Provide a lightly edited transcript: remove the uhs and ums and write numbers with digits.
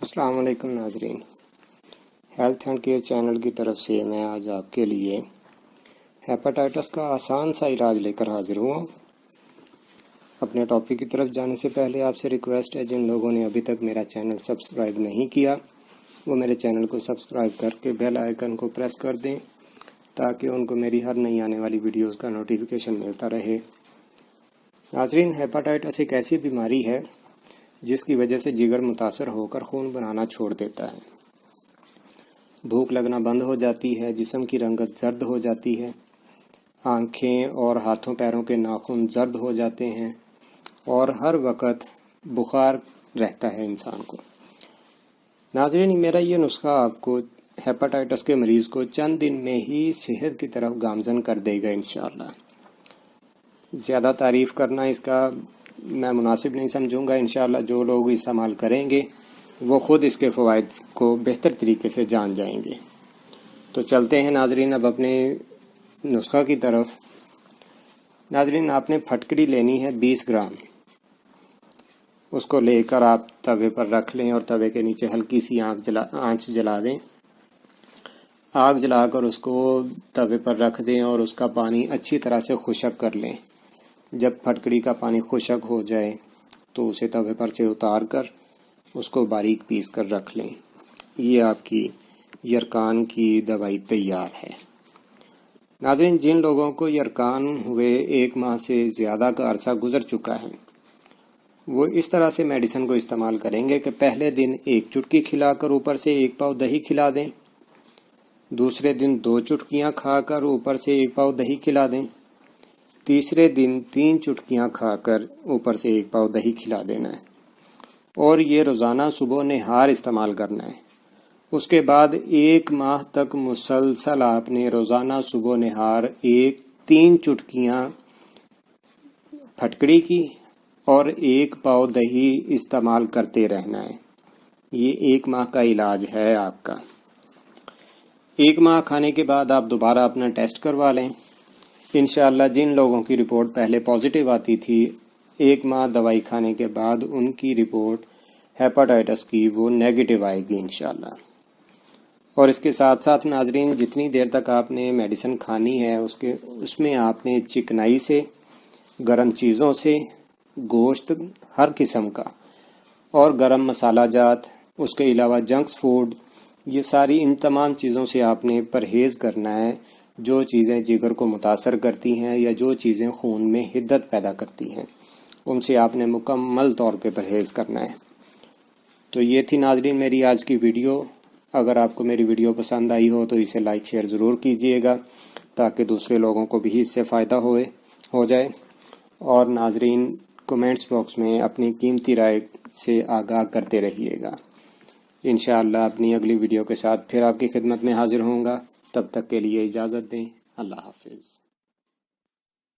السلام علیکم ناظرین، ہیلتھ اینڈ کیئر چینل کی طرف سے میں آج آپ کے لیے ہیپاٹائٹس کا آسان سا علاج لے کر حاضر ہوا ہوں۔ اپنے ٹاپک کی طرف جانے سے پہلے آپ سے ریکویسٹ ہے، جن لوگوں نے ابھی تک میرا چینل سبسکرائب نہیں کیا وہ میرے چینل کو سبسکرائب کر کے بیل آئیکن کو پریس کر دیں تاکہ ان کو میری ہر نئی آنے والی ویڈیوز کا نوٹیفیکیشن ملتا رہے۔ ناظرین، ہیپاٹائٹس ایک ایسی بیماری ہے جس کی وجہ سے جگر متاثر ہو کر خون بنانا چھوڑ دیتا ہے، بھوک لگنا بند ہو جاتی ہے، جسم کی رنگت زرد ہو جاتی ہے، آنکھیں اور ہاتھوں پیروں کے ناخن زرد ہو جاتے ہیں اور ہر وقت بخار رہتا ہے انسان کو۔ ناظرین، میرا یہ نسخہ آپ کو ہیپاٹائٹس کے مریض کو چند دن میں ہی صحت کی طرف گامزن کر دے گا انشاءاللہ۔ زیادہ تعریف کرنا اس کا میں مناسب نہیں سمجھوں گا۔ انشاءاللہ جو لوگ استعمال کریں گے وہ خود اس کے فوائد کو بہتر طریقے سے جان جائیں گے۔ تو چلتے ہیں ناظرین اب اپنے نسخہ کی طرف۔ ناظرین، آپ نے پھٹکڑی لینی ہے 20 گرام، اس کو لے کر آپ توے پر رکھ لیں اور توے کے نیچے ہلکی سی آنچ جلا دیں۔ آگ جلا کر اس کو توے پر رکھ دیں اور اس کا پانی اچھی طرح سے خشک کر لیں۔ جب پھٹکڑی کا پانی خشک ہو جائے تو اسے توے پر سے اتار کر اس کو باریک پیس کر رکھ لیں۔ یہ آپ کی یرکان کی دوائی تیار ہے۔ ناظرین، جن لوگوں کو یرکان ہوئے 1 ماہ سے زیادہ کا عرصہ گزر چکا ہے وہ اس طرح سے میڈیسن کو استعمال کریں گے کہ پہلے دن 1 چٹکی کھلا کر اوپر سے 1 پاؤ دہی کھلا دیں، دوسرے دن 2 چٹکیاں کھا کر اوپر سے 1 پاؤ دہی کھلا دیں، تیسرے دن 3 چٹکیاں کھا کر اوپر سے 1 پاؤ دہی کھلا دینا ہے، اور یہ روزانہ صبح نہار استعمال کرنا ہے۔ اس کے بعد 1 ماہ تک مسلسل آپ نے روزانہ صبح نہار 3 چٹکیاں پھٹکڑی کی اور 1 پاؤ دہی استعمال کرتے رہنا ہے۔ یہ 1 ماہ کا علاج ہے آپ کا۔ 1 ماہ کھانے کے بعد آپ دوبارہ اپنا ٹیسٹ کروا لیں۔ انشاءاللہ جن لوگوں کی رپورٹ پہلے پازیٹیو آتی تھی 1 ماہ دوائی کھانے کے بعد ان کی رپورٹ ہیپاٹائٹس کی وہ نیگیٹو آئے گی انشاءاللہ۔ اور اس کے ساتھ ساتھ ناظرین، جتنی دیر تک آپ نے میڈیسن کھانی ہے اس میں آپ نے چکنائی سے، گرم چیزوں سے، گوشت ہر قسم کا اور گرم مسالہ جات، اس کے علاوہ جنکس فوڈ، یہ ساری ان تمام چیزوں سے آپ نے پرہیز کرنا ہے جو چیزیں جگر کو متاثر کرتی ہیں یا جو چیزیں خون میں حدت پیدا کرتی ہیں، ان سے آپ نے مکمل طور پہ پرہیز کرنا ہے۔ تو یہ تھی ناظرین میری آج کی ویڈیو۔ اگر آپ کو میری ویڈیو پسند آئی ہو تو اسے لائک شیئر ضرور کیجئے گا تاکہ دوسرے لوگوں کو بھی اس سے فائدہ ہو جائے، اور ناظرین کمنٹس باکس میں اپنی قیمتی رائے سے آگاہ کرتے رہیے گا۔ انشاءاللہ اپنی اگلی ویڈیو کے ساتھ پھر آپ کی خدمت میں حاضر ہوں گا۔ تب تک کے لیے اجازت دیں۔ اللہ حافظ۔